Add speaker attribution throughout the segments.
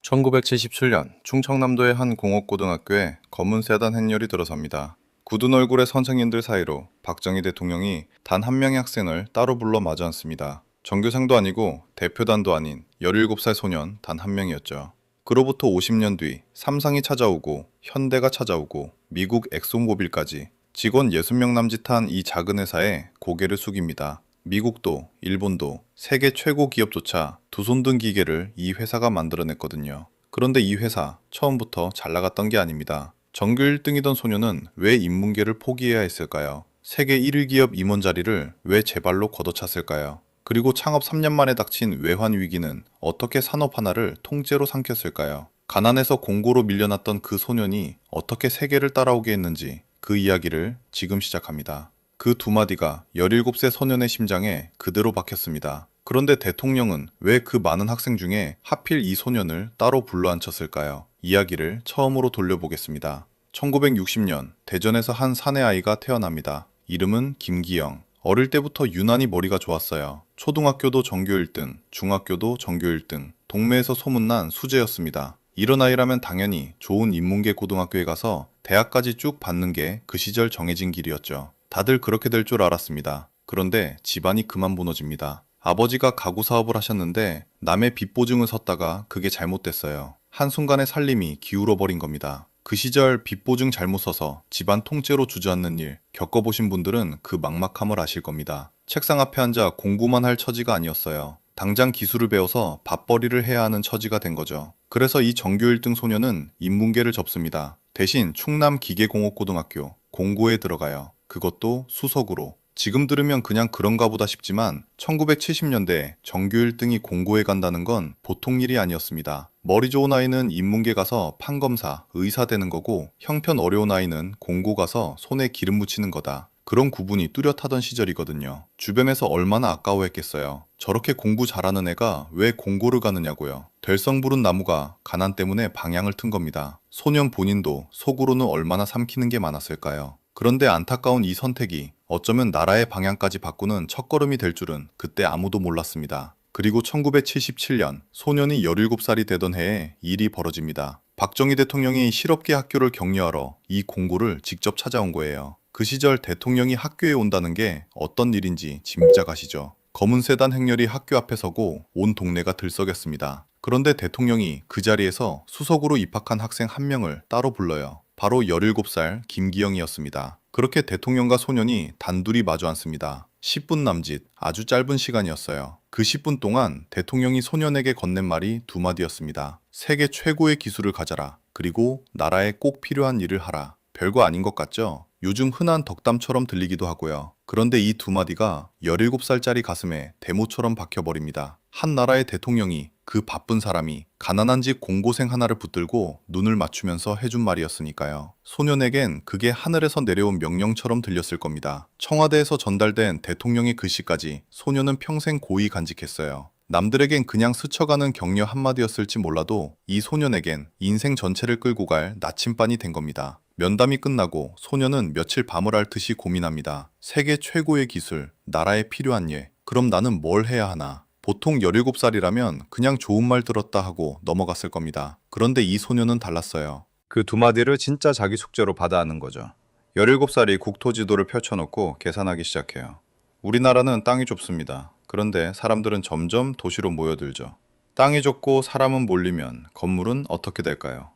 Speaker 1: 1977년 충청남도의 한 공업고등학교에 검은 세단 행렬이 들어섭니다. 굳은 얼굴의 선생님들 사이로 박정희 대통령이 단 한 명의 학생을 따로 불러 마주 앉습니다. 전교생도 아니고 대표단도 아닌 17살 소년 단 한 명이었죠. 그로부터 50년 뒤 삼성이 찾아오고 현대가 찾아오고 미국 엑소모빌까지 직원 60명 남짓한 이 작은 회사에 고개를 숙입니다. 미국도 일본도 세계 최고 기업조차 두 손 든 기계를 이 회사가 만들어냈거든요. 그런데 이 회사 처음부터 잘 나갔던 게 아닙니다. 전교 1등이던 소녀는 왜 인문계를 포기해야 했을까요? 세계 1위 기업 임원 자리를 왜 제 발로 걷어찼을까요? 그리고 창업 3년 만에 닥친 외환 위기는 어떻게 산업 하나를 통째로 삼켰을까요? 가난에서 공고로 밀려났던 그 소년이 어떻게 세계를 따라오게 했는지 그 이야기를 지금 시작합니다. 그 두 마디가 17세 소년의 심장에 그대로 박혔습니다. 그런데 대통령은 왜 그 많은 학생 중에 하필 이 소년을 따로 불러앉혔을까요? 이야기를 처음으로 돌려보겠습니다. 1960년 대전에서 한 사내 아이가 태어납니다. 이름은 김기영. 어릴 때부터 유난히 머리가 좋았어요. 초등학교도 전교 1등, 중학교도 전교 1등, 동네에서 소문난 수재였습니다. 이런 아이라면 당연히 좋은 인문계 고등학교에 가서 대학까지 쭉 받는 게 그 시절 정해진 길이었죠. 다들 그렇게 될 줄 알았습니다. 그런데 집안이 그만 무너집니다. 아버지가 가구 사업을 하셨는데 남의 빚 보증을 섰다가 그게 잘못됐어요. 한순간에 살림이 기울어 버린 겁니다. 그 시절 빚 보증 잘못 서서 집안 통째로 주저앉는 일 겪어보신 분들은 그 막막함을 아실 겁니다. 책상 앞에 앉아 공부만 할 처지가 아니었어요. 당장 기술을 배워서 밥벌이를 해야 하는 처지가 된 거죠. 그래서 이 전교 1등 소녀는 인문계를 접습니다. 대신 충남 기계공업고등학교 공고에 들어가요. 그것도 수석으로. 지금 들으면 그냥 그런가 보다 싶지만 1970년대 전교 1등이 공고에 간다는 건 보통 일이 아니었습니다. 머리 좋은 아이는 인문계 가서 판검사, 의사 되는 거고 형편 어려운 아이는 공고 가서 손에 기름 묻히는 거다. 그런 구분이 뚜렷하던 시절이거든요. 주변에서 얼마나 아까워했겠어요. 저렇게 공부 잘하는 애가 왜 공고를 가느냐고요. 될성 부른 나무가 가난 때문에 방향을 튼 겁니다. 소년 본인도 속으로는 얼마나 삼키는 게 많았을까요. 그런데 안타까운 이 선택이 어쩌면 나라의 방향까지 바꾸는 첫걸음이 될 줄은 그때 아무도 몰랐습니다. 그리고 1977년 소년이 17살이 되던 해에 일이 벌어집니다. 박정희 대통령이 실업계 학교를 격려하러 이 공고를 직접 찾아온 거예요. 그 시절 대통령이 학교에 온다는 게 어떤 일인지 짐작하시죠? 검은 세단 행렬이 학교 앞에 서고 온 동네가 들썩였습니다. 그런데 대통령이 그 자리에서 수석으로 입학한 학생 한 명을 따로 불러요. 바로 17살 김기영이었습니다. 그렇게 대통령과 소년이 단둘이 마주 앉습니다. 10분 남짓, 아주 짧은 시간이었어요. 그 10분 동안 대통령이 소년에게 건넨 말이 두 마디였습니다. 세계 최고의 기술을 가져라. 그리고 나라에 꼭 필요한 일을 하라. 별거 아닌 것 같죠? 요즘 흔한 덕담처럼 들리기도 하고요. 그런데 이 두 마디가 17살짜리 가슴에 대모처럼 박혀버립니다. 한 나라의 대통령이 그 바쁜 사람이 가난한 집 공고생 하나를 붙들고 눈을 맞추면서 해준 말이었으니까요. 소년에겐 그게 하늘에서 내려온 명령처럼 들렸을 겁니다. 청와대에서 전달된 대통령의 글씨까지 소년은 평생 고이 간직했어요. 남들에겐 그냥 스쳐가는 격려 한마디였을지 몰라도 이 소년에겐 인생 전체를 끌고 갈 나침반이 된 겁니다. 면담이 끝나고 소년은 며칠 밤을 앓듯이 고민합니다. 세계 최고의 기술, 나라에 필요한 예. 그럼 나는 뭘 해야 하나? 보통 17살이라면 그냥 좋은 말 들었다 하고 넘어갔을 겁니다. 그런데 이 소년은 달랐어요.
Speaker 2: 그 두 마디를 진짜 자기 숙제로 받아 하는 거죠. 17살이 국토지도를 펼쳐놓고 계산하기 시작해요.
Speaker 1: 우리나라는 땅이 좁습니다. 그런데 사람들은 점점 도시로 모여들죠. 땅이 좁고 사람은 몰리면 건물은 어떻게 될까요?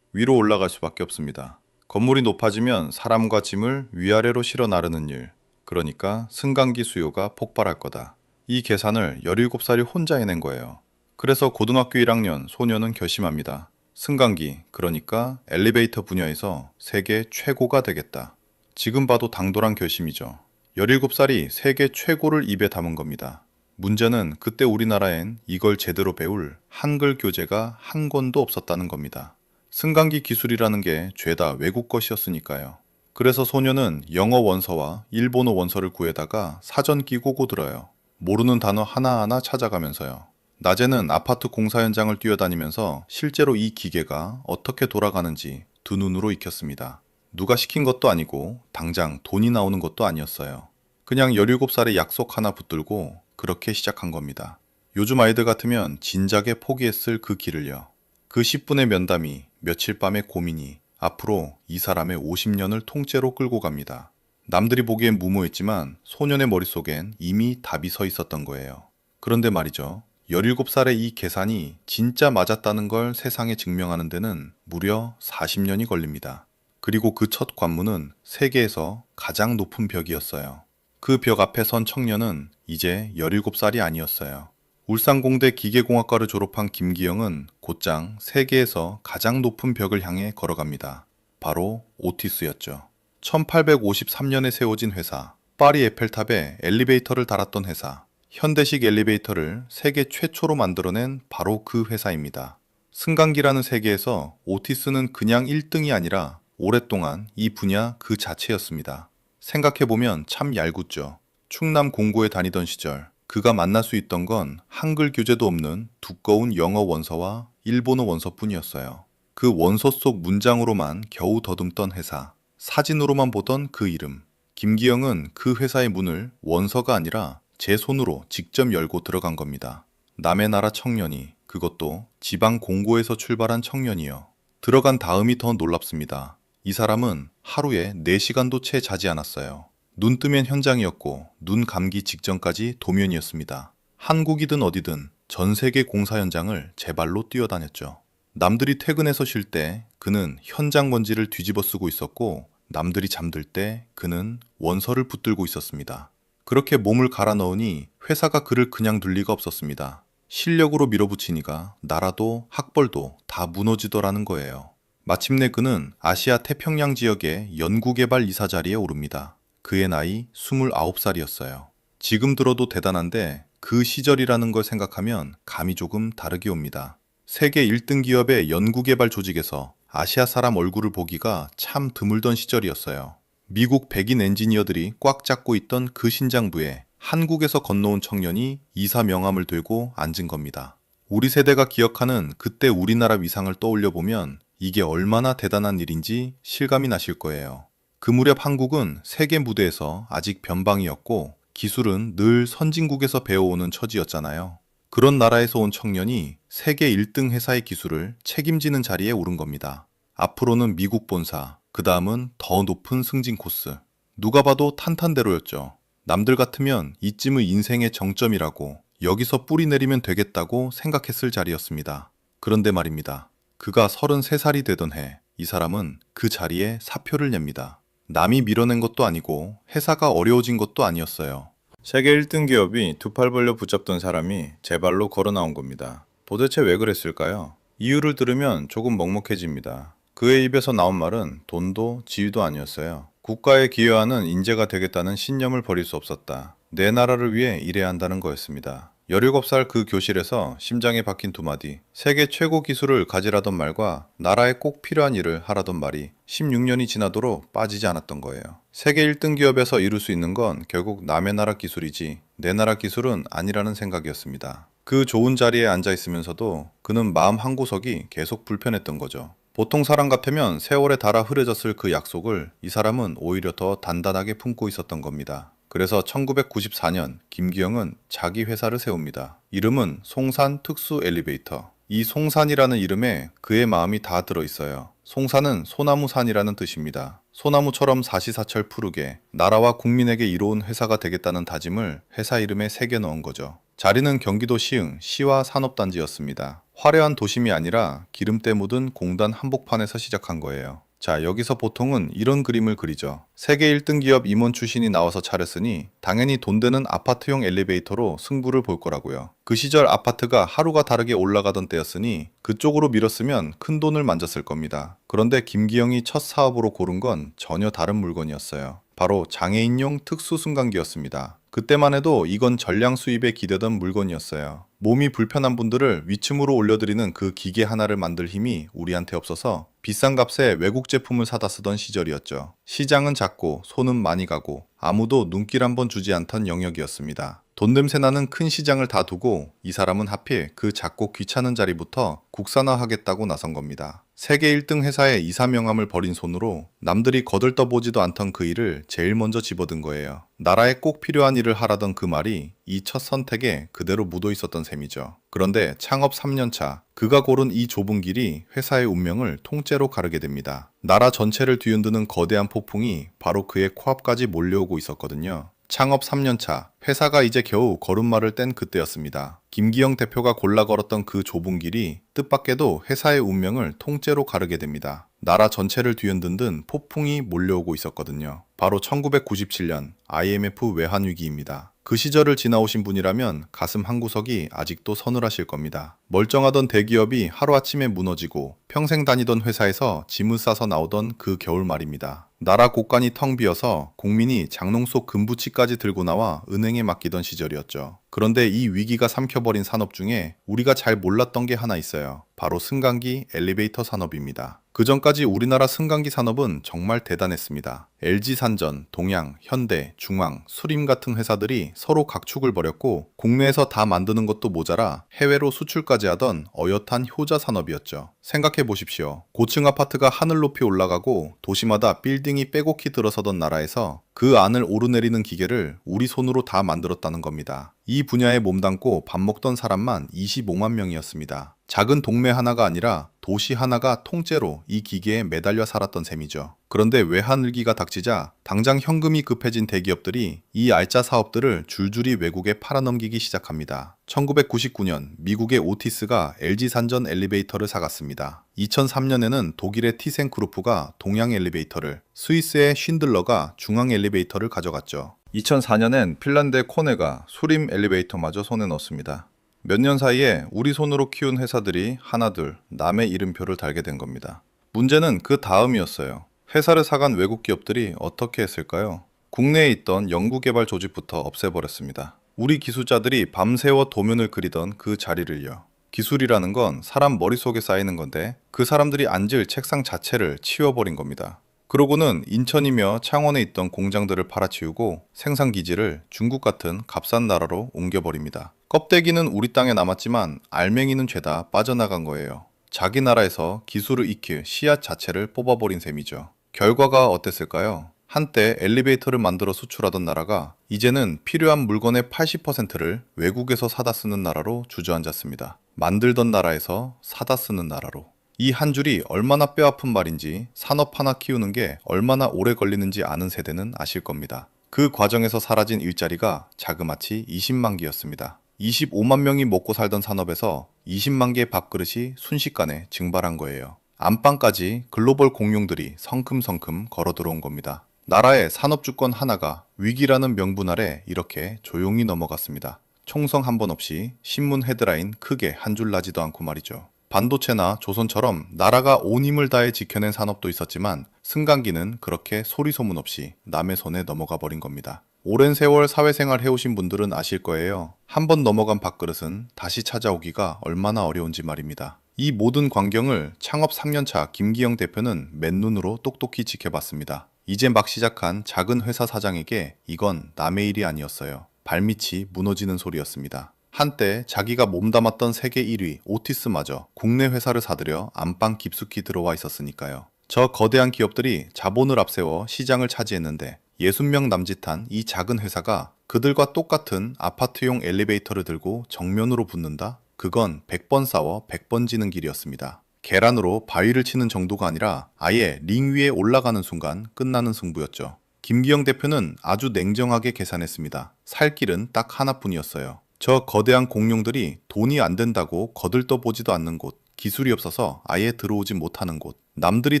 Speaker 1: 위로 올라갈 수밖에 없습니다. 건물이 높아지면 사람과 짐을 위아래로 실어 나르는 일, 그러니까 승강기 수요가 폭발할 거다. 이 계산을 17살이 혼자 해낸 거예요. 그래서 고등학교 1학년 소녀는 결심합니다. 승강기, 그러니까 엘리베이터 분야에서 세계 최고가 되겠다. 지금 봐도 당돌한 결심이죠. 17살이 세계 최고를 입에 담은 겁니다. 문제는 그때 우리나라엔 이걸 제대로 배울 한글 교재가 한 권도 없었다는 겁니다. 승강기 기술이라는 게 죄다 외국 것이었으니까요. 그래서 소녀는 영어 원서와 일본어 원서를 구해다가 사전 끼고 들어요. 모르는 단어 하나하나 찾아가면서요. 낮에는 아파트 공사 현장을 뛰어다니면서 실제로 이 기계가 어떻게 돌아가는지 두 눈으로 익혔습니다. 누가 시킨 것도 아니고 당장 돈이 나오는 것도 아니었어요. 그냥 17살의 약속 하나 붙들고 그렇게 시작한 겁니다. 요즘 아이들 같으면 진작에 포기했을 그 길을요. 그 10분의 면담이, 며칠 밤의 고민이 앞으로 이 사람의 50년을 통째로 끌고 갑니다. 남들이 보기엔 무모했지만 소년의 머릿속엔 이미 답이 서 있었던 거예요. 그런데 말이죠. 17살의 이 계산이 진짜 맞았다는 걸 세상에 증명하는 데는 무려 40년이 걸립니다. 그리고 그 첫 관문은 세계에서 가장 높은 벽이었어요. 그 벽 앞에 선 청년은 이제 17살이 아니었어요. 울산공대 기계공학과를 졸업한 김기영은 곧장 세계에서 가장 높은 벽을 향해 걸어갑니다. 바로 오티스였죠. 1853년에 세워진 회사, 파리 에펠탑에 엘리베이터를 달았던 회사, 현대식 엘리베이터를 세계 최초로 만들어낸 바로 그 회사입니다. 승강기라는 세계에서 오티스는 그냥 1등이 아니라 오랫동안 이 분야 그 자체였습니다. 생각해보면 참 얄궂죠. 충남 공고에 다니던 시절 그가 만날 수 있던 건 한글 교재도 없는 두꺼운 영어 원서와 일본어 원서뿐이었어요. 그 원서 속 문장으로만 겨우 더듬던 회사, 사진으로만 보던 그 이름. 김기영은 그 회사의 문을 원서가 아니라 제 손으로 직접 열고 들어간 겁니다. 남의 나라 청년이, 그것도 지방 공고에서 출발한 청년이요. 들어간 다음이 더 놀랍습니다. 이 사람은 하루에 4시간도 채 자지 않았어요. 눈 뜨면 현장이었고 눈 감기 직전까지 도면이었습니다. 한국이든 어디든 전 세계 공사 현장을 제 발로 뛰어다녔죠. 남들이 퇴근해서 쉴 때 그는 현장 먼지를 뒤집어 쓰고 있었고 남들이 잠들 때 그는 원서를 붙들고 있었습니다. 그렇게 몸을 갈아 넣으니 회사가 그를 그냥 둘 리가 없었습니다. 실력으로 밀어붙이니까 나라도 학벌도 다 무너지더라는 거예요. 마침내 그는 아시아 태평양 지역의 연구개발 이사 자리에 오릅니다. 그의 나이 29살이었어요. 지금 들어도 대단한데 그 시절이라는 걸 생각하면 감이 조금 다르게 옵니다. 세계 1등 기업의 연구개발 조직에서 아시아 사람 얼굴을 보기가 참 드물던 시절이었어요. 미국 백인 엔지니어들이 꽉 잡고 있던 그 신장부에 한국에서 건너온 청년이 이사 명함을 들고 앉은 겁니다. 우리 세대가 기억하는 그때 우리나라 위상을 떠올려 보면 이게 얼마나 대단한 일인지 실감이 나실 거예요. 그 무렵 한국은 세계 무대에서 아직 변방이었고 기술은 늘 선진국에서 배워오는 처지였잖아요. 그런 나라에서 온 청년이 세계 1등 회사의 기술을 책임지는 자리에 오른 겁니다. 앞으로는 미국 본사, 그 다음은 더 높은 승진 코스. 누가 봐도 탄탄대로였죠. 남들 같으면 이쯤의 인생의 정점이라고 여기서 뿌리 내리면 되겠다고 생각했을 자리였습니다. 그런데 말입니다. 그가 33살이 되던 해, 이 사람은 그 자리에 사표를 냅니다. 남이 밀어낸 것도 아니고 회사가 어려워진 것도 아니었어요.
Speaker 2: 세계 1등 기업이 두 팔 벌려 붙잡던 사람이 제 발로 걸어 나온 겁니다. 도대체 왜 그랬을까요? 이유를 들으면 조금 먹먹해집니다. 그의 입에서 나온 말은 돈도 지위도 아니었어요. 국가에 기여하는 인재가 되겠다는 신념을 버릴 수 없었다. 내 나라를 위해 일해야 한다는 거였습니다. 17살 그 교실에서 심장에 박힌 두 마디, 세계 최고 기술을 가지라던 말과 나라에 꼭 필요한 일을 하라던 말이 16년이 지나도록 빠지지 않았던 거예요. 세계 1등 기업에서 이룰 수 있는 건 결국 남의 나라 기술이지 내 나라 기술은 아니라는 생각이었습니다. 그 좋은 자리에 앉아 있으면서도 그는 마음 한구석이 계속 불편했던 거죠. 보통 사람 같으면 세월에 닳아 흐려졌을 그 약속을 이 사람은 오히려 더 단단하게 품고 있었던 겁니다. 그래서 1994년 김기영은 자기 회사를 세웁니다. 이름은 송산 특수 엘리베이터. 이 송산이라는 이름에 그의 마음이 다 들어있어요. 송산은 소나무산이라는 뜻입니다. 소나무처럼 사시사철 푸르게 나라와 국민에게 이로운 회사가 되겠다는 다짐을 회사 이름에 새겨 넣은 거죠. 자리는 경기도 시흥 시와 산업단지였습니다. 화려한 도심이 아니라 기름때 묻은 공단 한복판에서 시작한 거예요. 자, 여기서 보통은 이런 그림을 그리죠. 세계 1등 기업 임원 출신이 나와서 차렸으니 당연히 돈 되는 아파트용 엘리베이터로 승부를 볼 거라고요. 그 시절 아파트가 하루가 다르게 올라가던 때였으니 그쪽으로 밀었으면 큰 돈을 만졌을 겁니다. 그런데 김기영이 첫 사업으로 고른 건 전혀 다른 물건이었어요. 바로 장애인용 특수 승강기였습니다. 그때만 해도 이건 전량 수입에 기대던 물건이었어요. 몸이 불편한 분들을 위층으로 올려드리는 그 기계 하나를 만들 힘이 우리한테 없어서 비싼 값에 외국 제품을 사다 쓰던 시절이었죠. 시장은 작고 손은 많이 가고 아무도 눈길 한번 주지 않던 영역이었습니다.
Speaker 1: 돈 냄새 나는 큰 시장을 다 두고 이 사람은 하필 그 작고 귀찮은 자리부터 국산화하겠다고 나선 겁니다. 세계 1등 회사의 이사명함을 버린 손으로 남들이 거들떠보지도 않던 그 일을 제일 먼저 집어든 거예요. 나라에 꼭 필요한 일을 하라던 그 말이 이 첫 선택에 그대로 묻어 있었던 셈이죠. 그런데 창업 3년 차, 그가 고른 이 좁은 길이 회사의 운명을 통째로 가르게 됩니다. 나라 전체를 뒤흔드는 거대한 폭풍이 바로 그의 코앞까지 몰려오고 있었거든요. 창업 3년 차, 회사가 이제 겨우 걸음마를 뗀 그때였습니다. 김기영 대표가 골라 걸었던 그 좁은 길이 뜻밖에도 회사의 운명을 통째로 가르게 됩니다. 나라 전체를 뒤흔든 폭풍이 몰려오고 있었거든요. 바로 1997년 IMF 외환위기입니다. 그 시절을 지나오신 분이라면 가슴 한구석이 아직도 서늘하실 겁니다. 멀쩡하던 대기업이 하루아침에 무너지고 평생 다니던 회사에서 짐을 싸서 나오던 그 겨울 말입니다. 나라 곳간이 텅 비어서 국민이 장롱 속 금부치까지 들고 나와 은행에 맡기던 시절이었죠. 그런데 이 위기가 삼켜버린 산업 중에 우리가 잘 몰랐던 게 하나 있어요. 바로 승강기 엘리베이터 산업입니다. 그 전까지 우리나라 승강기 산업은 정말 대단했습니다. LG산전, 동양, 현대, 중앙, 수림 같은 회사들이 서로 각축을 벌였고 국내에서 다 만드는 것도 모자라 해외로 수출까지 하던 어엿한 효자 산업이었죠. 생각해 보십시오. 고층 아파트가 하늘 높이 올라가고 도시마다 빌딩이 빼곡히 들어서던 나라에서 그 안을 오르내리는 기계를 우리 손으로 다 만들었다는 겁니다. 이 분야에 몸담고 밥 먹던 사람만 25만 명이었습니다. 작은 동네 하나가 아니라 도시 하나가 통째로 이 기계에 매달려 살았던 셈이죠. 그런데 외환위기가 닥치자 당장 현금이 급해진 대기업들이 이 알짜 사업들을 줄줄이 외국에 팔아넘기기 시작합니다. 1999년 미국의 오티스가 LG산전 엘리베이터를 사갔습니다. 2003년에는 독일의 티센크루프가 동양 엘리베이터를, 스위스의 쉰들러가 중앙 엘리베이터를 가져갔죠. 2004년엔 핀란드의 코네가 수림 엘리베이터마저 손에 넣었습니다. 몇 년 사이에 우리 손으로 키운 회사들이 하나둘 남의 이름표를 달게 된 겁니다. 문제는 그 다음이었어요. 회사를 사간 외국 기업들이 어떻게 했을까요? 국내에 있던 연구개발 조직부터 없애버렸습니다. 우리 기술자들이 밤새워 도면을 그리던 그 자리를요. 기술이라는 건 사람 머릿속에 쌓이는 건데 그 사람들이 앉을 책상 자체를 치워버린 겁니다. 그러고는 인천이며 창원에 있던 공장들을 팔아치우고 생산기지를 중국 같은 값싼 나라로 옮겨버립니다. 껍데기는 우리 땅에 남았지만 알맹이는 죄다 빠져나간 거예요. 자기 나라에서 기술을 익힐 씨앗 자체를 뽑아버린 셈이죠. 결과가 어땠을까요? 한때 엘리베이터를 만들어 수출하던 나라가 이제는 필요한 물건의 80%를 외국에서 사다 쓰는 나라로 주저앉았습니다. 만들던 나라에서 사다 쓰는 나라로. 이 한 줄이 얼마나 뼈아픈 말인지 산업 하나 키우는 게 얼마나 오래 걸리는지 아는 세대는 아실 겁니다. 그 과정에서 사라진 일자리가 자그마치 20만 개였습니다. 25만 명이 먹고 살던 산업에서 20만 개의 밥그릇이 순식간에 증발한 거예요. 안방까지 글로벌 공룡들이 성큼성큼 걸어 들어온 겁니다. 나라의 산업주권 하나가 위기라는 명분 아래 이렇게 조용히 넘어갔습니다. 총성 한 번 없이 신문 헤드라인 크게 한 줄 나지도 않고 말이죠. 반도체나 조선처럼 나라가 온 힘을 다해 지켜낸 산업도 있었지만 승강기는 그렇게 소리 소문 없이 남의 손에 넘어가 버린 겁니다. 오랜 세월 사회생활 해오신 분들은 아실 거예요. 한 번 넘어간 밥그릇은 다시 찾아오기가 얼마나 어려운지 말입니다. 이 모든 광경을 창업 3년차 김기영 대표는 맨눈으로 똑똑히 지켜봤습니다. 이제 막 시작한 작은 회사 사장에게 이건 남의 일이 아니었어요. 발밑이 무너지는 소리였습니다. 한때 자기가 몸담았던 세계 1위 오티스마저 국내 회사를 사들여 안방 깊숙이 들어와 있었으니까요. 저 거대한 기업들이 자본을 앞세워 시장을 차지했는데 60명 남짓한 이 작은 회사가 그들과 똑같은 아파트용 엘리베이터를 들고 정면으로 붙는다? 그건 100번 싸워 100번 지는 길이었습니다. 계란으로 바위를 치는 정도가 아니라 아예 링 위에 올라가는 순간 끝나는 승부였죠. 김기영 대표는 아주 냉정하게 계산했습니다. 살 길은 딱 하나뿐이었어요. 저 거대한 공룡들이 돈이 안 된다고 거들떠보지도 않는 곳, 기술이 없어서 아예 들어오지 못하는 곳, 남들이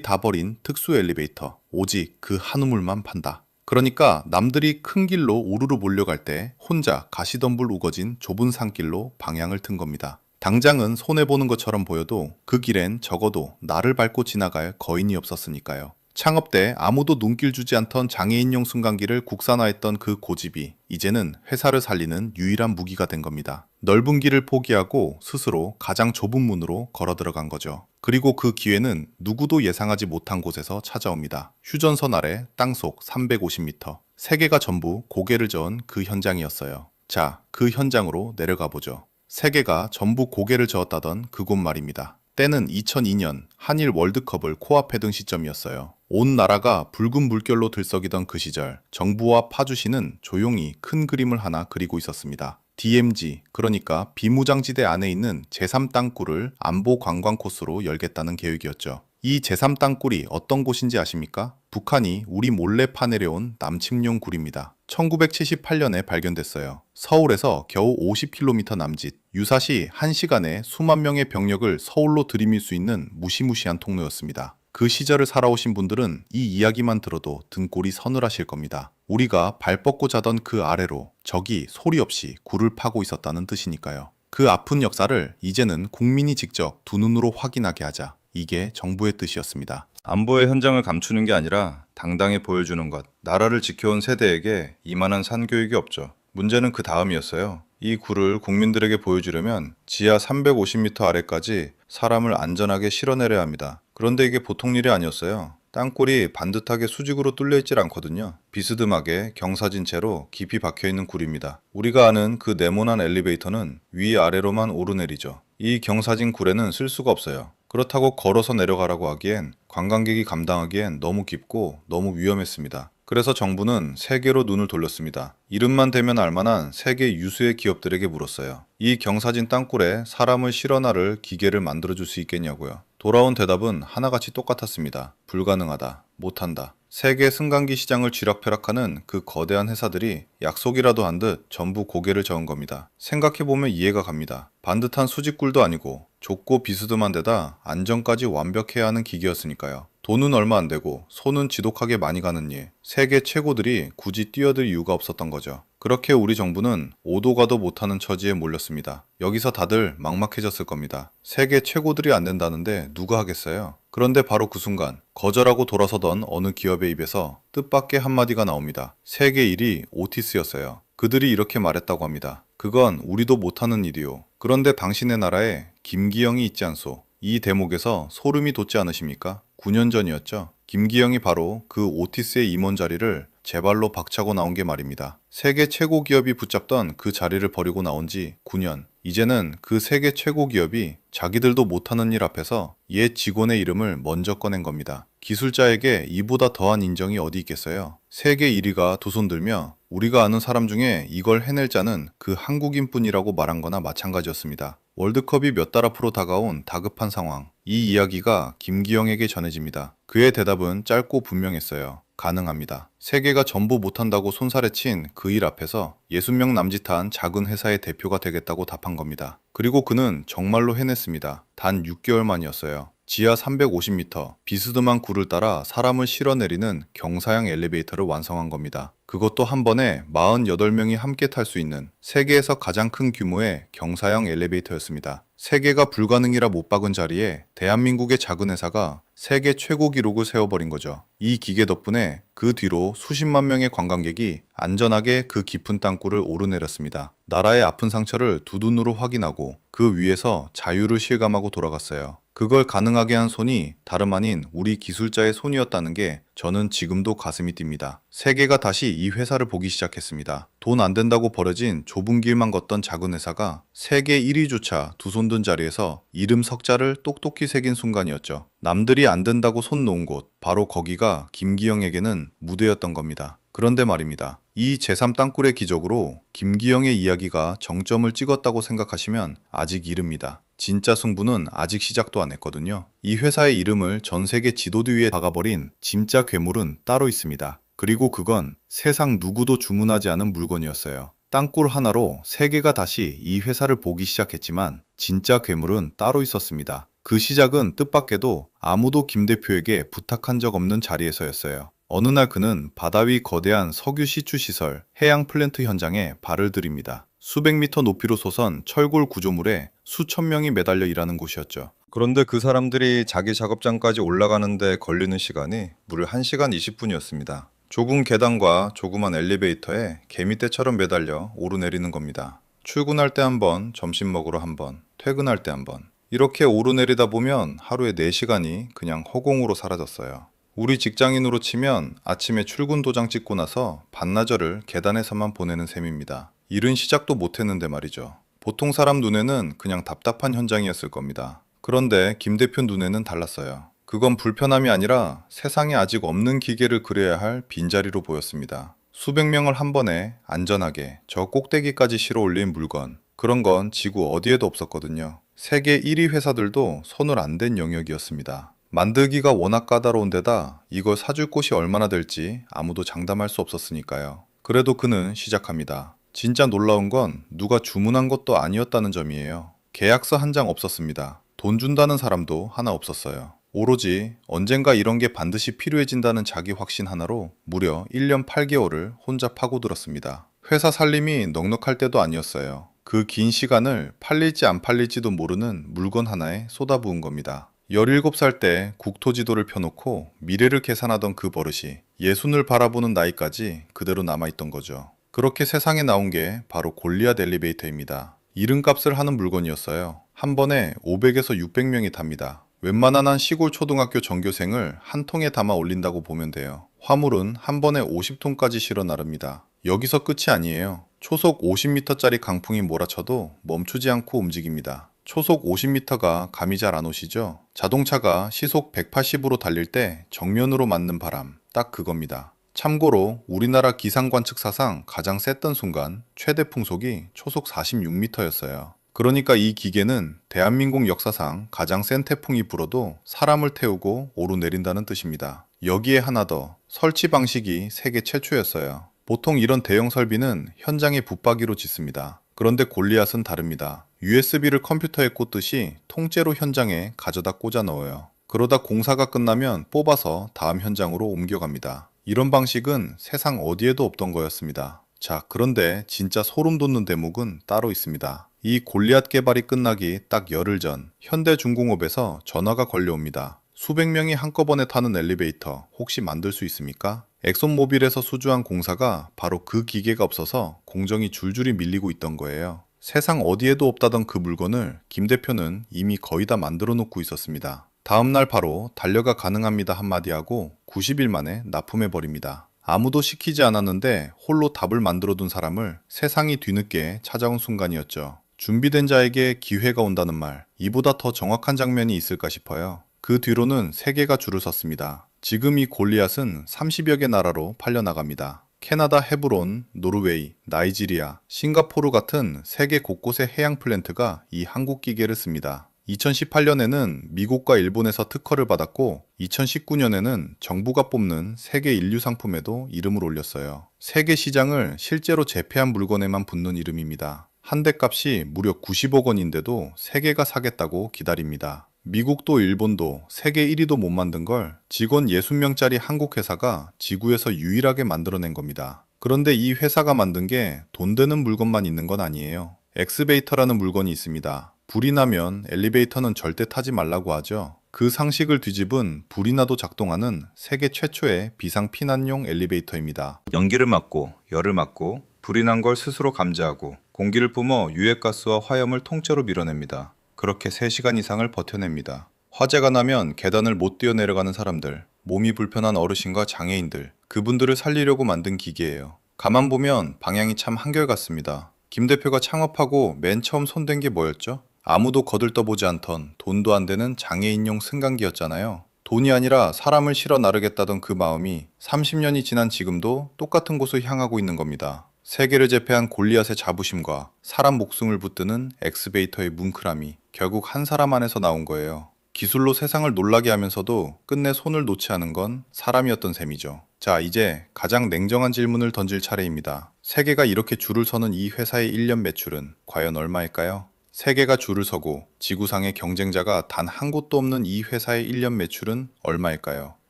Speaker 1: 다 버린 특수 엘리베이터, 오직 그 한 우물만 판다. 그러니까 남들이 큰 길로 우르르 몰려갈 때 혼자 가시덤불 우거진 좁은 산길로 방향을 튼 겁니다. 당장은 손해보는 것처럼 보여도 그 길엔 적어도 나를 밟고 지나갈 거인이 없었으니까요. 창업 때 아무도 눈길 주지 않던 장애인용 승강기를 국산화했던 그 고집이 이제는 회사를 살리는 유일한 무기가 된 겁니다. 넓은 길을 포기하고 스스로 가장 좁은 문으로 걸어 들어간 거죠. 그리고 그 기회는 누구도 예상하지 못한 곳에서 찾아옵니다. 휴전선 아래 땅속 350m. 세계가 전부 고개를 저은 그 현장이었어요.
Speaker 2: 자, 그 현장으로 내려가 보죠. 세계가 전부 고개를 저었다던 그곳 말입니다. 때는 2002년 한일 월드컵을 코앞에 둔 시점이었어요. 온 나라가 붉은 물결로 들썩이던 그 시절, 정부와 파주시는 조용히 큰 그림을 하나 그리고 있었습니다. DMZ, 그러니까 비무장지대 안에 있는 제3땅굴을 안보 관광 코스로 열겠다는 계획이었죠. 이 제3땅굴이 어떤 곳인지 아십니까? 북한이 우리 몰래 파내려온 남침용 굴입니다. 1978년에 발견됐어요. 서울에서 겨우 50km 남짓, 유사시 1시간에 수만 명의 병력을 서울로 들이밀 수 있는 무시무시한 통로였습니다. 그 시절을 살아오신 분들은 이 이야기만 들어도 등골이 서늘하실 겁니다. 우리가 발 뻗고 자던 그 아래로 적이 소리 없이 굴을 파고 있었다는 뜻이니까요. 그 아픈 역사를 이제는 국민이 직접 두 눈으로 확인하게 하자. 이게 정부의 뜻이었습니다.
Speaker 1: 안보의 현장을 감추는 게 아니라 당당히 보여주는 것. 나라를 지켜온 세대에게 이만한 산교육이 없죠. 문제는 그 다음이었어요. 이 굴을 국민들에게 보여주려면 지하 350m 아래까지 사람을 안전하게 실어내려야 합니다. 그런데 이게 보통 일이 아니었어요. 땅굴이 반듯하게 수직으로 뚫려 있질 않거든요. 비스듬하게 경사진 채로 깊이 박혀있는 굴입니다. 우리가 아는 그 네모난 엘리베이터는 위아래로만 오르내리죠. 이 경사진 굴에는 쓸 수가 없어요. 그렇다고 걸어서 내려가라고 하기엔 관광객이 감당하기엔 너무 깊고 너무 위험했습니다. 그래서 정부는 세계로 눈을 돌렸습니다. 이름만 대면 알만한 세계 유수의 기업들에게 물었어요. 이 경사진 땅굴에 사람을 실어나를 기계를 만들어줄 수 있겠냐고요. 돌아온 대답은 하나같이 똑같았습니다. 불가능하다. 못한다. 세계 승강기 시장을 쥐락펴락하는 그 거대한 회사들이 약속이라도 한 듯 전부 고개를 저은 겁니다. 생각해보면 이해가 갑니다. 반듯한 수직굴도 아니고 좁고 비스듬한 데다 안전까지 완벽해야 하는 기계였으니까요. 돈은 얼마 안 되고 손은 지독하게 많이 가는 일. 세계 최고들이 굳이 뛰어들 이유가 없었던 거죠. 그렇게 우리 정부는 오도 가도 못하는 처지에 몰렸습니다. 여기서 다들 막막해졌을 겁니다. 세계 최고들이 안 된다는데 누가 하겠어요? 그런데 바로 그 순간 거절하고 돌아서던 어느 기업의 입에서 뜻밖의 한마디가 나옵니다. 세계 1위 오티스였어요. 그들이 이렇게 말했다고 합니다. 그건 우리도 못하는 일이요. 그런데 당신의 나라에 김기영이 있지 않소. 이 대목에서 소름이 돋지 않으십니까? 9년 전이었죠. 김기영이 바로 그 오티스의 임원 자리를 제 발로 박차고 나온 게 말입니다. 세계 최고 기업이 붙잡던 그 자리를 버리고 나온 지 9년. 이제는 그 세계 최고 기업이 자기들도 못하는 일 앞에서 옛 직원의 이름을 먼저 꺼낸 겁니다. 기술자에게 이보다 더한 인정이 어디 있겠어요? 세계 1위가 두 손 들며 우리가 아는 사람 중에 이걸 해낼 자는 그 한국인뿐이라고 말한 거나 마찬가지였습니다. 월드컵이 몇 달 앞으로 다가온 다급한 상황. 이 이야기가 김기영에게 전해집니다. 그의 대답은 짧고 분명했어요. 가능합니다. 세계가 전부 못한다고 손살에 친 그 일 앞에서 60명 남짓한 작은 회사의 대표가 되겠다고 답한 겁니다. 그리고 그는 정말로 해냈습니다. 단 6개월 만이었어요. 지하 350m, 비스듬한 굴을 따라 사람을 실어내리는 경사형 엘리베이터를 완성한 겁니다. 그것도 한 번에 48명이 함께 탈 수 있는 세계에서 가장 큰 규모의 경사형 엘리베이터였습니다. 세계가 불가능이라 못 박은 자리에 대한민국의 작은 회사가 세계 최고 기록을 세워버린 거죠. 이 기계 덕분에 그 뒤로 수십만 명의 관광객이 안전하게 그 깊은 땅굴을 오르내렸습니다. 나라의 아픈 상처를 두 눈으로 확인하고 그 위에서 자유를 실감하고 돌아갔어요. 그걸 가능하게 한 손이 다름 아닌 우리 기술자의 손이었다는 게 저는 지금도 가슴이 뜁니다. 세계가 다시 이 회사를 보기 시작했습니다. 돈 안 된다고 버려진 좁은 길만 걷던 작은 회사가 세계 1위조차 두 손 든 자리에서 이름 석자를 똑똑히 새긴 순간이었죠. 남들이 안 된다고 손 놓은 곳, 바로 거기가 김기영에게는 무대였던 겁니다. 그런데 말입니다. 이 제3땅굴의 기적으로 김기영의 이야기가 정점을 찍었다고 생각하시면 아직 이릅니다. 진짜 승부는 아직 시작도 안 했거든요. 이 회사의 이름을 전 세계 지도대 위에 박아버린 진짜 괴물은 따로 있습니다. 그리고 그건 세상 누구도 주문하지 않은 물건이었어요. 땅굴 하나로 세계가 다시 이 회사를 보기 시작했지만 진짜 괴물은 따로 있었습니다. 그 시작은 뜻밖에도 아무도 김 대표에게 부탁한 적 없는 자리에서였어요. 어느 날 그는 바다 위 거대한 석유 시추 시설 해양 플랜트 현장에 발을 들입니다. 수백 미터 높이로 솟은 철골 구조물에 수천 명이 매달려 일하는 곳이었죠. 그런데 그 사람들이 자기 작업장까지 올라가는데 걸리는 시간이 무려 1시간 20분이었습니다. 좁은 계단과 조그만 엘리베이터에 개미떼처럼 매달려 오르내리는 겁니다. 출근할 때 한 번, 점심 먹으러 한 번, 퇴근할 때 한 번. 이렇게 오르내리다 보면 하루에 4시간이 그냥 허공으로 사라졌어요. 우리 직장인으로 치면 아침에 출근 도장 찍고 나서 반나절을 계단에서만 보내는 셈입니다. 일은 시작도 못했는데 말이죠. 보통 사람 눈에는 그냥 답답한 현장이었을 겁니다. 그런데 김 대표 눈에는 달랐어요. 그건 불편함이 아니라 세상에 아직 없는 기계를 그려야 할 빈자리로 보였습니다. 수백 명을 한 번에 안전하게 저 꼭대기까지 실어 올린 물건. 그런 건 지구 어디에도 없었거든요. 세계 1위 회사들도 손을 안 댄 영역이었습니다. 만들기가 워낙 까다로운 데다 이걸 사줄 곳이 얼마나 될지 아무도 장담할 수 없었으니까요. 그래도 그는 시작합니다. 진짜 놀라운 건 누가 주문한 것도 아니었다는 점이에요. 계약서 한 장 없었습니다. 돈 준다는 사람도 하나 없었어요. 오로지 언젠가 이런 게 반드시 필요해진다는 자기 확신 하나로 무려 1년 8개월을 혼자 파고들었습니다. 회사 살림이 넉넉할 때도 아니었어요. 그 긴 시간을 팔릴지 안 팔릴지도 모르는 물건 하나에 쏟아부은 겁니다. 17살 때 국토지도를 펴놓고 미래를 계산하던 그 버릇이 예순을 바라보는 나이까지 그대로 남아있던 거죠. 그렇게 세상에 나온 게 바로 골리앗 엘리베이터입니다. 이름값을 하는 물건이었어요. 한 번에 500에서 600명이 탑니다. 웬만한 한 시골 초등학교 전교생을 한 통에 담아 올린다고 보면 돼요. 화물은 한 번에 50톤까지 실어 나릅니다. 여기서 끝이 아니에요. 초속 50m짜리 강풍이 몰아쳐도 멈추지 않고 움직입니다. 초속 50m가 감이 잘 안 오시죠? 자동차가 시속 180으로 달릴 때 정면으로 맞는 바람, 딱 그겁니다. 참고로 우리나라 기상관측 사상 가장 셌던 순간 최대 풍속이 초속 46m였어요. 그러니까 이 기계는 대한민국 역사상 가장 센 태풍이 불어도 사람을 태우고 오르내린다는 뜻입니다. 여기에 하나 더, 설치 방식이 세계 최초였어요. 보통 이런 대형 설비는 현장에 붙박이로 짓습니다. 그런데 골리앗은 다릅니다. USB를 컴퓨터에 꽂듯이 통째로 현장에 가져다 꽂아 넣어요. 그러다 공사가 끝나면 뽑아서 다음 현장으로 옮겨갑니다. 이런 방식은 세상 어디에도 없던 거였습니다. 자, 그런데 진짜 소름 돋는 대목은 따로 있습니다. 이 골리앗 개발이 끝나기 딱 열흘 전 현대중공업에서 전화가 걸려옵니다. 수백 명이 한꺼번에 타는 엘리베이터 혹시 만들 수 있습니까? 엑손모빌에서 수주한 공사가 바로 그 기계가 없어서 공정이 줄줄이 밀리고 있던 거예요. 세상 어디에도 없다던 그 물건을 김 대표는 이미 거의 다 만들어 놓고 있었습니다. 다음날 바로 달려가 가능합니다 한마디 하고 90일 만에 납품해버립니다. 아무도 시키지 않았는데 홀로 답을 만들어둔 사람을 세상이 뒤늦게 찾아온 순간이었죠. 준비된 자에게 기회가 온다는 말, 이보다 더 정확한 장면이 있을까 싶어요. 그 뒤로는 세계가 줄을 섰습니다. 지금 이 골리앗은 30여 개 나라로 팔려나갑니다. 캐나다 헤브론, 노르웨이, 나이지리아, 싱가포르 같은 세계 곳곳의 해양 플랜트가 이 한국 기계를 씁니다. 2018년에는 미국과 일본에서 특허를 받았고 2019년에는 정부가 뽑는 세계 인류 상품에도 이름을 올렸어요. 세계 시장을 실제로 재패한 물건에만 붙는 이름입니다. 한 대 값이 무려 90억 원인데도 세계가 사겠다고 기다립니다. 미국도 일본도 세계 1위도 못 만든 걸 직원 60명짜리 한국 회사가 지구에서 유일하게 만들어낸 겁니다. 그런데 이 회사가 만든 게 돈 되는 물건만 있는 건 아니에요. 엑스베이터라는 물건이 있습니다. 불이 나면 엘리베이터는 절대 타지 말라고 하죠. 그 상식을 뒤집은 불이 나도 작동하는 세계 최초의 비상 피난용 엘리베이터입니다. 연기를 막고 열을 막고 불이 난 걸 스스로 감지하고 공기를 뿜어 유해가스와 화염을 통째로 밀어냅니다. 그렇게 3시간 이상을 버텨냅니다. 화재가 나면 계단을 못 뛰어내려가는 사람들, 몸이 불편한 어르신과 장애인들, 그분들을 살리려고 만든 기계예요. 가만 보면 방향이 참 한결같습니다. 김 대표가 창업하고 맨 처음 손댄 게 뭐였죠? 아무도 거들떠보지 않던 돈도 안 되는 장애인용 승강기였잖아요. 돈이 아니라 사람을 실어 나르겠다던 그 마음이 30년이 지난 지금도 똑같은 곳을 향하고 있는 겁니다. 세계를 제패한 골리앗의 자부심과 사람 목숨을 붙드는 엑스베이터의 뭉클함이 결국 한 사람 안에서 나온 거예요. 기술로 세상을 놀라게 하면서도 끝내 손을 놓지 않은 건 사람이었던 셈이죠. 자, 이제 가장 냉정한 질문을 던질 차례입니다. 세계가 이렇게 줄을 서는 이 회사의 1년 매출은 과연 얼마일까요? 세계가 줄을 서고 지구상의 경쟁자가 단 한 곳도 없는 이 회사의 1년 매출은 얼마일까요?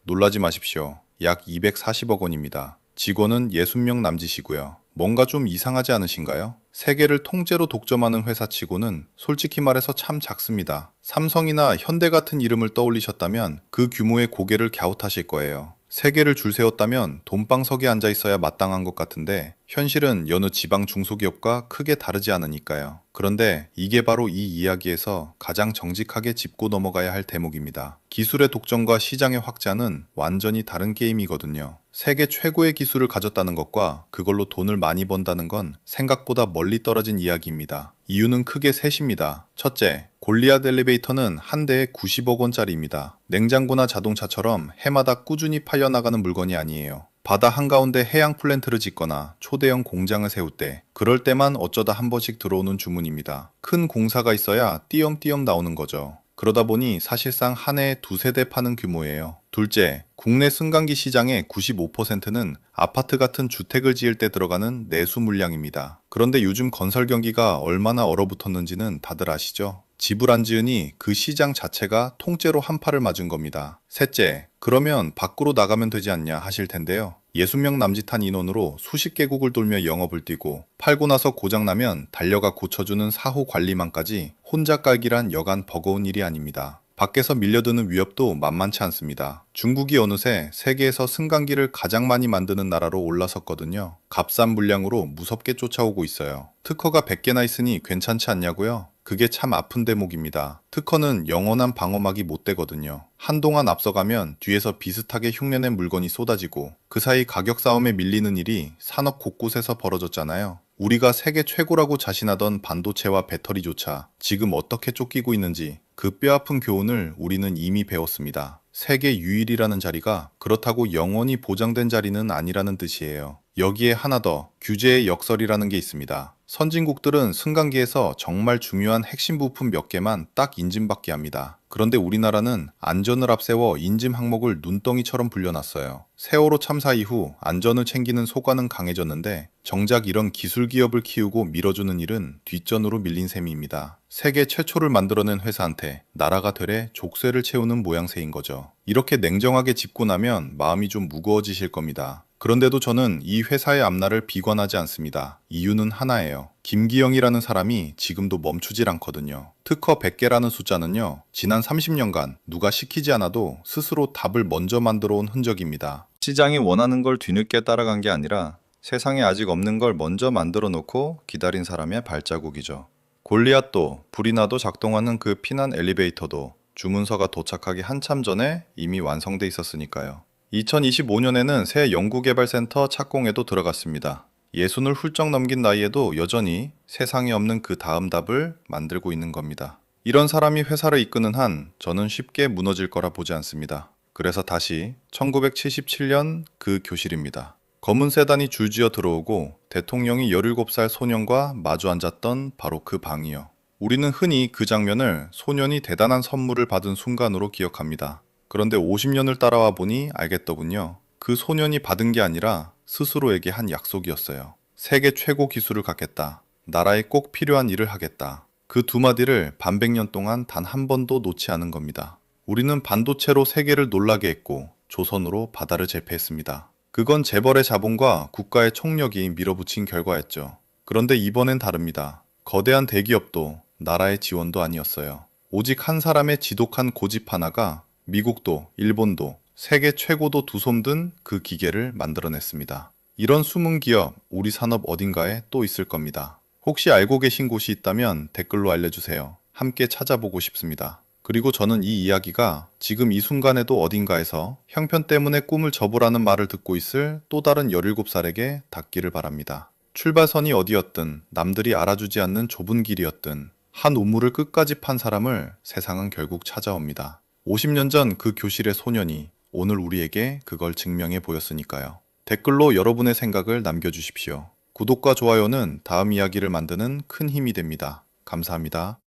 Speaker 1: 놀라지 마십시오. 약 240억 원입니다. 직원은 60명 남짓이고요. 뭔가 좀 이상하지 않으신가요? 세계를 통째로 독점하는 회사치고는 솔직히 말해서 참 작습니다. 삼성이나 현대 같은 이름을 떠올리셨다면 그 규모의 고개를 갸웃하실 거예요. 세계를 줄 세웠다면 돈방석에 앉아 있어야 마땅한 것 같은데 현실은 여느 지방 중소기업과 크게 다르지 않으니까요. 그런데 이게 바로 이 이야기에서 가장 정직하게 짚고 넘어가야 할 대목입니다. 기술의 독점과 시장의 확장은 완전히 다른 게임이거든요.
Speaker 2: 세계 최고의 기술을 가졌다는 것과 그걸로 돈을 많이 번다는 건 생각보다 멀리 떨어진 이야기입니다. 이유는 크게 셋입니다. 첫째, 골리앗 엘리베이터는 한 대에 90억 원짜리입니다. 냉장고나 자동차처럼 해마다 꾸준히 팔려나가는 물건이 아니에요. 바다 한가운데 해양 플랜트를 짓거나 초대형 공장을 세울 때, 그럴 때만 어쩌다 한 번씩 들어오는 주문입니다. 큰 공사가 있어야 띄엄띄엄 나오는 거죠. 그러다 보니 사실상 한 해에 두세 대 파는 규모예요. 둘째, 국내 승강기 시장의 95%는 아파트 같은 주택을 지을 때 들어가는 내수 물량입니다. 그런데 요즘 건설 경기가 얼마나 얼어붙었는지는 다들 아시죠? 집을 안 지으니 그 시장 자체가 통째로 한파를 맞은 겁니다. 셋째, 그러면 밖으로 나가면 되지 않냐 하실 텐데요. 60명 남짓한 인원으로 수십 개국을 돌며 영업을 뛰고 팔고 나서 고장나면 달려가 고쳐주는 사후 관리만까지 혼자 깔기란 여간 버거운 일이 아닙니다. 밖에서 밀려드는 위협도 만만치 않습니다. 중국이 어느새 세계에서 승강기를 가장 많이 만드는 나라로 올라섰거든요. 값싼 물량으로 무섭게 쫓아오고 있어요. 특허가 100개나 있으니 괜찮지 않냐고요? 그게 참 아픈 대목입니다. 특허는 영원한 방어막이 못 되거든요. 한동안 앞서가면 뒤에서 비슷하게 흉내낸 물건이 쏟아지고 그 사이 가격 싸움에 밀리는 일이 산업 곳곳에서 벌어졌잖아요. 우리가 세계 최고라고 자신하던 반도체와 배터리조차 지금 어떻게 쫓기고 있는지 그 뼈아픈 교훈을 우리는 이미 배웠습니다. 세계 유일이라는 자리가 그렇다고 영원히 보장된 자리는 아니라는 뜻이에요. 여기에 하나 더, 규제의 역설이라는 게 있습니다. 선진국들은 승강기에서 정말 중요한 핵심 부품 몇 개만 딱 인증받게 합니다. 그런데 우리나라는 안전을 앞세워 인증 항목을 눈덩이처럼 불려놨어요. 세월호 참사 이후 안전을 챙기는 소관은 강해졌는데 정작 이런 기술 기업을 키우고 밀어주는 일은 뒷전으로 밀린 셈입니다. 세계 최초를 만들어낸 회사한테 나라가 되래 족쇄를 채우는 모양새인 거죠. 이렇게 냉정하게 짚고 나면 마음이 좀 무거워지실 겁니다. 그런데도 저는 이 회사의 앞날을 비관하지 않습니다. 이유는 하나예요. 김기영이라는 사람이 지금도 멈추질 않거든요. 특허 100개라는 숫자는요, 지난 30년간 누가 시키지 않아도 스스로 답을 먼저 만들어 온 흔적입니다. 시장이 원하는 걸 뒤늦게 따라간 게 아니라 세상에 아직 없는 걸 먼저 만들어 놓고 기다린 사람의 발자국이죠. 골리앗도 불이 나도 작동하는 그 피난 엘리베이터도 주문서가 도착하기 한참 전에 이미 완성돼 있었으니까요. 2025년에는 새 연구개발센터 착공에도 들어갔습니다. 60을 훌쩍 넘긴 나이에도 여전히 세상에 없는 그 다음 답을 만들고 있는 겁니다. 이런 사람이 회사를 이끄는 한 저는 쉽게 무너질 거라 보지 않습니다. 그래서 다시 1977년 그 교실입니다. 검은 세단이 줄지어 들어오고 대통령이 17살 소년과 마주 앉았던 바로 그 방이요. 우리는 흔히 그 장면을 소년이 대단한 선물을 받은 순간으로 기억합니다. 그런데 50년을 따라와 보니 알겠더군요. 그 소년이 받은 게 아니라 스스로에게 한 약속이었어요. 세계 최고 기술을 갖겠다. 나라에 꼭 필요한 일을 하겠다. 그 두 마디를 반백년 동안 단 한 번도 놓지 않은 겁니다. 우리는 반도체로 세계를 놀라게 했고 조선으로 바다를 제패했습니다. 그건 재벌의 자본과 국가의 총력이 밀어붙인 결과였죠. 그런데 이번엔 다릅니다. 거대한 대기업도 나라의 지원도 아니었어요. 오직 한 사람의 지독한 고집 하나가 미국도 일본도 세계 최고도 두 손 든 그 기계를 만들어냈습니다. 이런 숨은 기업 우리 산업 어딘가에 또 있을 겁니다. 혹시 알고 계신 곳이 있다면 댓글로 알려주세요. 함께 찾아보고 싶습니다. 그리고 저는 이 이야기가 지금 이 순간에도 어딘가에서 형편 때문에 꿈을 접으라는 말을 듣고 있을 또 다른 17살에게 닿기를 바랍니다. 출발선이 어디였든 남들이 알아주지 않는 좁은 길이었든 한 우물을 끝까지 판 사람을 세상은 결국 찾아옵니다. 50년 전 그 교실의 소년이 오늘 우리에게 그걸 증명해 보였으니까요. 댓글로 여러분의 생각을 남겨주십시오. 구독과 좋아요는 다음 이야기를 만드는 큰 힘이 됩니다. 감사합니다.